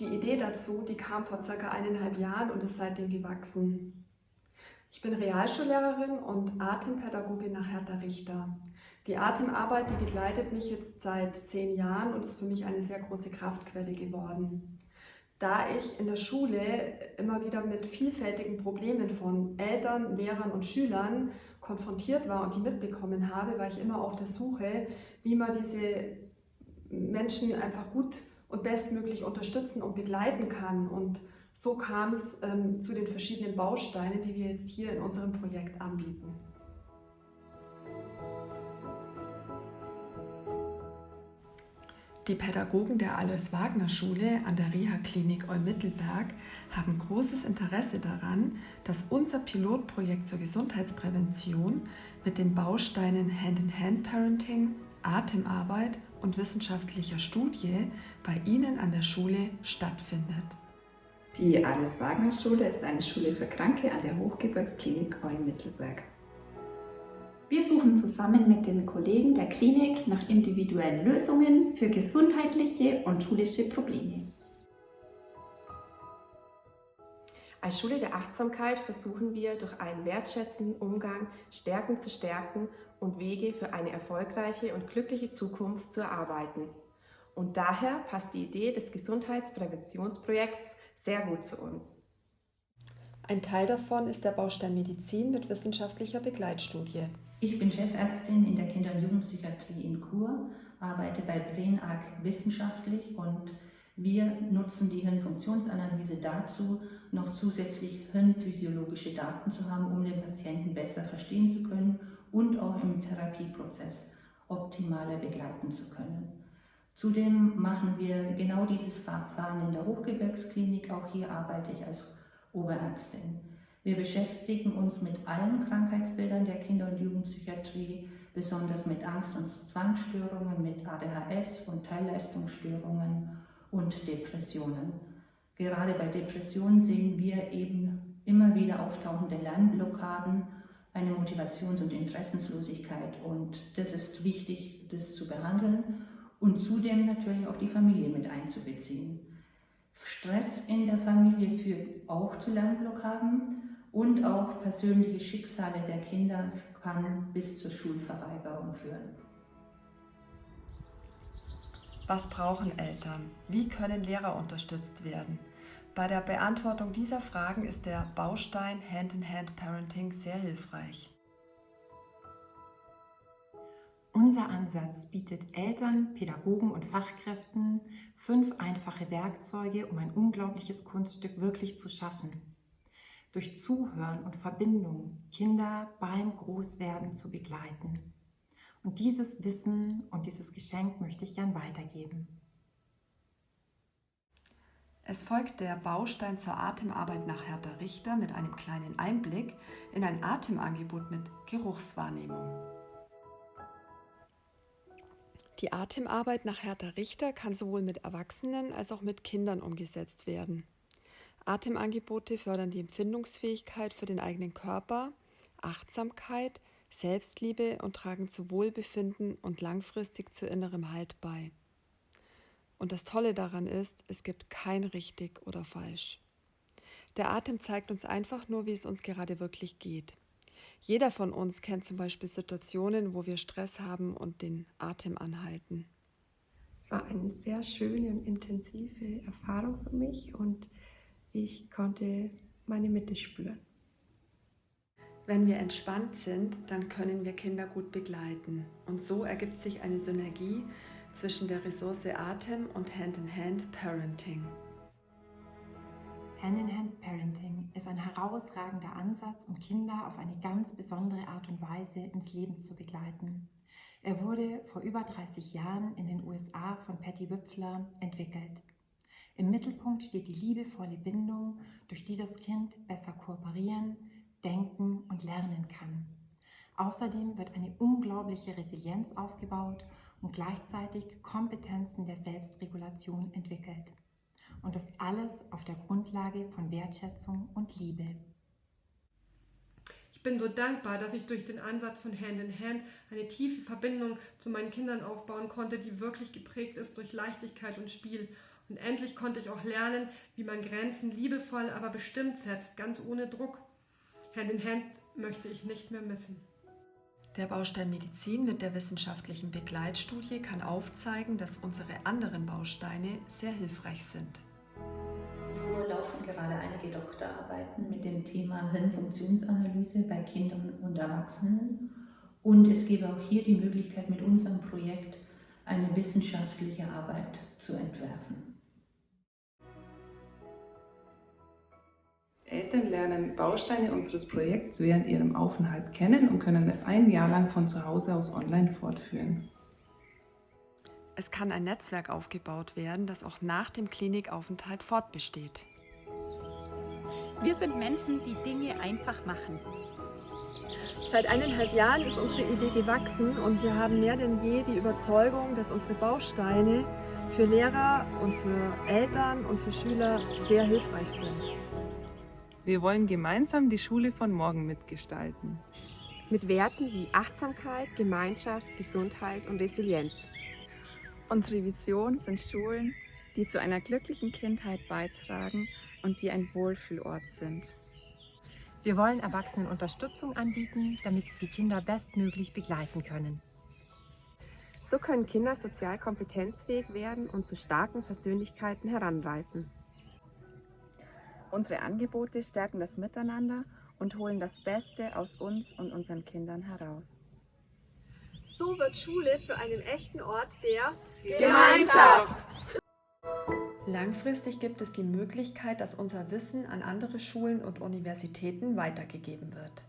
Die Idee dazu, die kam vor circa 1,5 Jahren und ist seitdem gewachsen. Ich bin Realschullehrerin und Atempädagogin nach Hertha Richter. Die Atemarbeit, die begleitet mich jetzt seit 10 Jahren und ist für mich eine sehr große Kraftquelle geworden. Da ich in der Schule immer wieder mit vielfältigen Problemen von Eltern, Lehrern und Schülern konfrontiert war und die mitbekommen habe, war ich immer auf der Suche, wie man diese Menschen einfach gut und bestmöglich unterstützen und begleiten kann. Und so kam es zu den verschiedenen Bausteinen, die wir jetzt hier in unserem Projekt anbieten. Die Pädagogen der Alois-Wagner-Schule an der Reha-Klinik Eumittelberg haben großes Interesse daran, dass unser Pilotprojekt zur Gesundheitsprävention mit den Bausteinen Hand-in-Hand-Parenting, Atemarbeit und wissenschaftlicher Studie bei Ihnen an der Schule stattfindet. Die Alois-Wagner-Schule ist eine Schule für Kranke an der Hochgebirgsklinik Eumittelberg. Wir suchen zusammen mit den Kollegen der Klinik nach individuellen Lösungen für gesundheitliche und schulische Probleme. Als Schule der Achtsamkeit versuchen wir, durch einen wertschätzenden Umgang Stärken zu stärken und Wege für eine erfolgreiche und glückliche Zukunft zu erarbeiten. Und daher passt die Idee des Gesundheitspräventionsprojekts sehr gut zu uns. Ein Teil davon ist der Baustein Medizin mit wissenschaftlicher Begleitstudie. Ich bin Chefärztin in der Kinder- und Jugendpsychiatrie in Chur, arbeite bei BRENAG wissenschaftlich und wir nutzen die Hirnfunktionsanalyse dazu, noch zusätzlich hirnphysiologische Daten zu haben, um den Patienten besser verstehen zu können und auch im Therapieprozess optimaler begleiten zu können. Zudem machen wir genau dieses Verfahren in der Hochgebirgsklinik, auch hier arbeite ich als Oberärztin. Wir beschäftigen uns mit allen Krankheitsbildern der Kinder- und Jugendpsychiatrie, besonders mit Angst- und Zwangsstörungen, mit ADHS und Teilleistungsstörungen und Depressionen. Gerade bei Depressionen sehen wir eben immer wieder auftauchende Lernblockaden, eine Motivations- und Interessenslosigkeit und das ist wichtig, das zu behandeln und zudem natürlich auch die Familie mit einzubeziehen. Stress in der Familie führt auch zu Lernblockaden und auch persönliche Schicksale der Kinder kann bis zur Schulverweigerung führen. Was brauchen Eltern? Wie können Lehrer unterstützt werden? Bei der Beantwortung dieser Fragen ist der Baustein Hand-in-Hand-Parenting sehr hilfreich. Unser Ansatz bietet Eltern, Pädagogen und Fachkräften 5 einfache Werkzeuge, um ein unglaubliches Kunststück wirklich zu schaffen. Durch Zuhören und Verbindung Kinder beim Großwerden zu begleiten. Und dieses Wissen und dieses Geschenk möchte ich gern weitergeben. Es folgt der Baustein zur Atemarbeit nach Hertha Richter mit einem kleinen Einblick in ein Atemangebot mit Geruchswahrnehmung. Die Atemarbeit nach Hertha Richter kann sowohl mit Erwachsenen als auch mit Kindern umgesetzt werden. Atemangebote fördern die Empfindungsfähigkeit für den eigenen Körper, Achtsamkeit, Selbstliebe und tragen zu Wohlbefinden und langfristig zu innerem Halt bei. Und das Tolle daran ist, es gibt kein richtig oder falsch. Der Atem zeigt uns einfach nur, wie es uns gerade wirklich geht. Jeder von uns kennt zum Beispiel Situationen, wo wir Stress haben und den Atem anhalten. Es war eine sehr schöne und intensive Erfahrung für mich und ich konnte meine Mitte spüren. Wenn wir entspannt sind, dann können wir Kinder gut begleiten. Und so ergibt sich eine Synergie zwischen der Ressource Atem und Hand-in-Hand-Parenting. Hand-in-Hand-Parenting ist ein herausragender Ansatz, um Kinder auf eine ganz besondere Art und Weise ins Leben zu begleiten. Er wurde vor über 30 Jahren in den USA von Patty Wipfler entwickelt. Im Mittelpunkt steht die liebevolle Bindung, durch die das Kind besser kooperieren, denken und lernen kann. Außerdem wird eine unglaubliche Resilienz aufgebaut und gleichzeitig Kompetenzen der Selbstregulation entwickelt. Und das alles auf der Grundlage von Wertschätzung und Liebe. Ich bin so dankbar, dass ich durch den Ansatz von Hand in Hand eine tiefe Verbindung zu meinen Kindern aufbauen konnte, die wirklich geprägt ist durch Leichtigkeit und Spiel. Und endlich konnte ich auch lernen, wie man Grenzen liebevoll, aber bestimmt setzt, ganz ohne Druck. Hand in Hand möchte ich nicht mehr missen. Der Baustein Medizin mit der wissenschaftlichen Begleitstudie kann aufzeigen, dass unsere anderen Bausteine sehr hilfreich sind. In Chur laufen gerade einige Doktorarbeiten mit dem Thema Hirnfunktionsanalyse bei Kindern und Erwachsenen. Und es gäbe auch hier die Möglichkeit, mit unserem Projekt eine wissenschaftliche Arbeit zu entwerfen. Eltern lernen Bausteine unseres Projekts während ihrem Aufenthalt kennen und können es ein Jahr lang von zu Hause aus online fortführen. Es kann ein Netzwerk aufgebaut werden, das auch nach dem Klinikaufenthalt fortbesteht. Wir sind Menschen, die Dinge einfach machen. Seit 1,5 Jahren ist unsere Idee gewachsen und wir haben mehr denn je die Überzeugung, dass unsere Bausteine für Lehrer und für Eltern und für Schüler sehr hilfreich sind. Wir wollen gemeinsam die Schule von morgen mitgestalten. Mit Werten wie Achtsamkeit, Gemeinschaft, Gesundheit und Resilienz. Unsere Vision sind Schulen, die zu einer glücklichen Kindheit beitragen und die ein Wohlfühlort sind. Wir wollen Erwachsenen Unterstützung anbieten, damit sie die Kinder bestmöglich begleiten können. So können Kinder sozial kompetenzfähig werden und zu starken Persönlichkeiten heranreifen. Unsere Angebote stärken das Miteinander und holen das Beste aus uns und unseren Kindern heraus. So wird Schule zu einem echten Ort der Gemeinschaft! Langfristig gibt es die Möglichkeit, dass unser Wissen an andere Schulen und Universitäten weitergegeben wird.